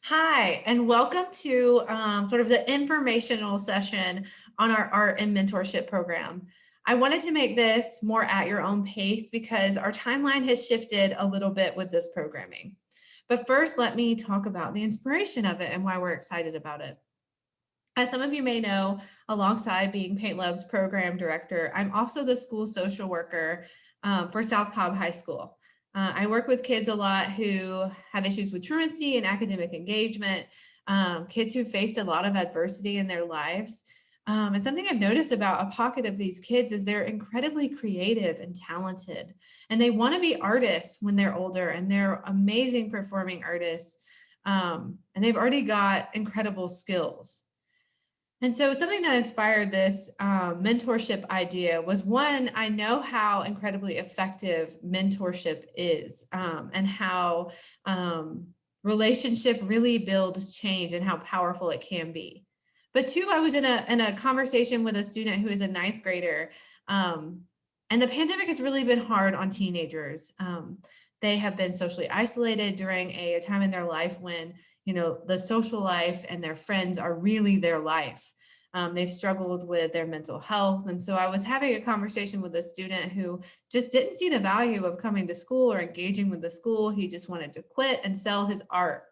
Hi, and welcome to sort of the informational session on our art and mentorship program. I wanted to make this more at your own pace because our timeline has shifted a little bit with this programming. But first, let me talk about the inspiration of it and why we're excited about it. As some of you may know, alongside being Paint Love's program director, I'm also the school social worker for South Cobb High School. I work with kids a lot who have issues with truancy and academic engagement, kids who faced a lot of adversity in their lives. And something I've noticed about a pocket of these kids is they're incredibly creative and talented, and they want to be artists when they're older, and they're amazing performing artists, and they've already got incredible skills. And so something that inspired this mentorship idea was, one, I know how incredibly effective mentorship is, and how relationship really builds change and how powerful it can be. But two, I was in a conversation with a student who is a ninth grader, and the pandemic has really been hard on teenagers. They have been socially isolated during a time in their life when the social life and their friends are really their life. They've struggled with their mental health. And so I was having a conversation with a student who just didn't see the value of coming to school or engaging with the school. He just wanted to quit and sell his art.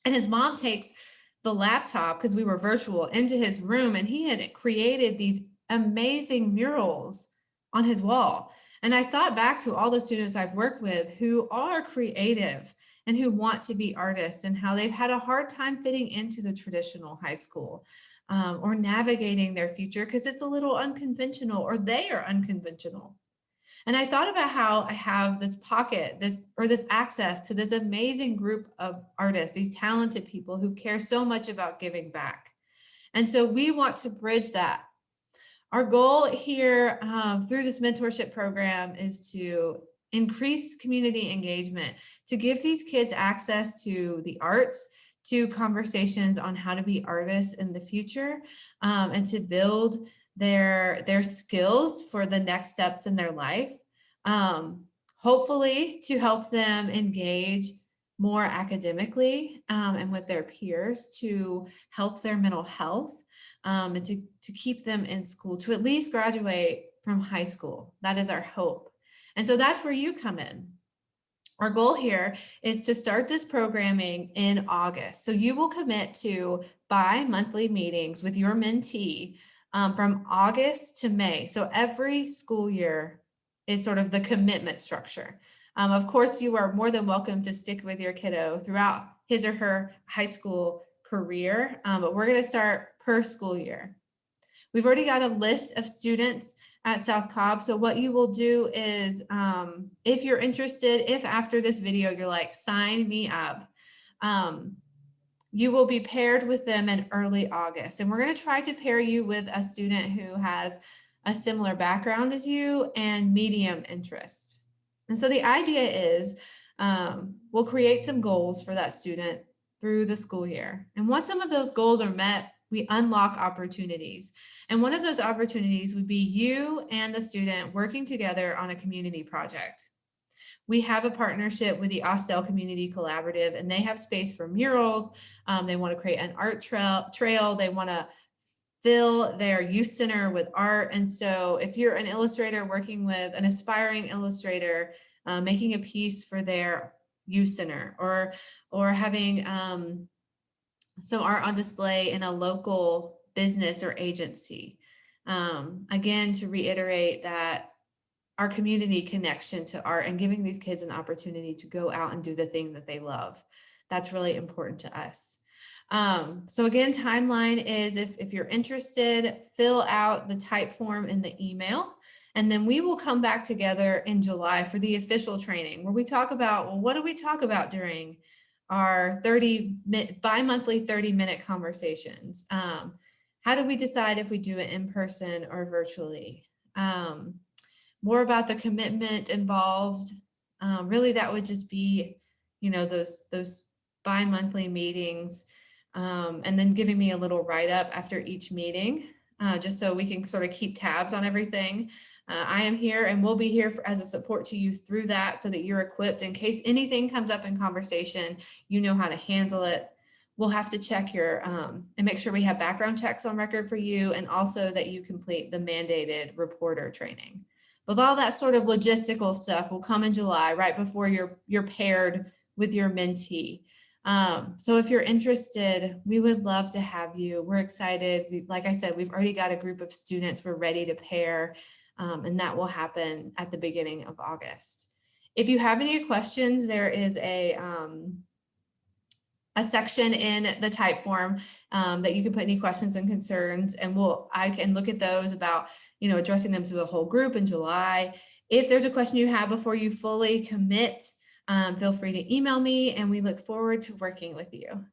And his mom takes the laptop, because we were virtual, into his room, and he had created these amazing murals on his wall. And I thought back to all the students I've worked with who are creative and who want to be artists, and how they've had a hard time fitting into the traditional high school, or navigating their future because it's a little unconventional, or they are unconventional. And I thought about how I have this pocket, this access to this amazing group of artists, these talented people who care so much about giving back. And so we want to bridge that. Our goal here through this mentorship program is to increase community engagement, to give these kids access to the arts, to conversations on how to be artists in the future, and to build their skills for the next steps in their life. Hopefully to help them engage more academically, and with their peers, to help their mental health, and to keep them in school, to at least graduate from high school. That is our hope. And so that's where you come in. Our goal here is to start this programming in August. So you will commit to bi-monthly meetings with your mentee from August to May. So every school year is sort of the commitment structure. Of course, you are more than welcome to stick with your kiddo throughout his or her high school career, but we're going to start per school year. We've already got a list of students at South Cobb. So what you will do is, if you're interested, if after this video you're like, sign me up, you will be paired with them in early August. And we're going to try to pair you with a student who has a similar background as you and medium interest. And so the idea is, we'll create some goals for that student through the school year. And once some of those goals are met, we unlock opportunities. And one of those opportunities would be you and the student working together on a community project. We have a partnership with the Austell Community Collaborative, and they have space for murals. They want to create an art trail. They want to fill their youth center with art. And so if you're an illustrator working with an aspiring illustrator, making a piece for their youth center, or having some art on display in a local business or agency. Again, to reiterate that our community connection to art and giving these kids an opportunity to go out and do the thing that they love. That's really important to us. So again, timeline is, if you're interested, fill out the type form in the email, and then we will come back together in July for the official training, where we talk about, well, what do we talk about during our bi-monthly 30-minute conversations? How do we decide if we do it in person or virtually? More about the commitment involved. Really, that would just be, those bi-monthly meetings, and then giving me a little write-up after each meeting, just so we can sort of keep tabs on everything. I am here and will be here as a support to you through that, so that you're equipped in case anything comes up in conversation, you know how to handle it. we'll have to check your and make sure we have background checks on record for you, and also that you complete the mandated reporter training. But all that sort of logistical stuff will come in July, right before you're paired with your mentee. So if you're interested, we would love to have you. We're excited. Like I said, we've already got a group of students we're ready to pair, and that will happen at the beginning of August. If you have any questions, there is a section in the type form that you can put any questions and concerns, and I can look at those about, addressing them to the whole group in July. If there's a question you have before you fully commit, feel free to email me, and we look forward to working with you.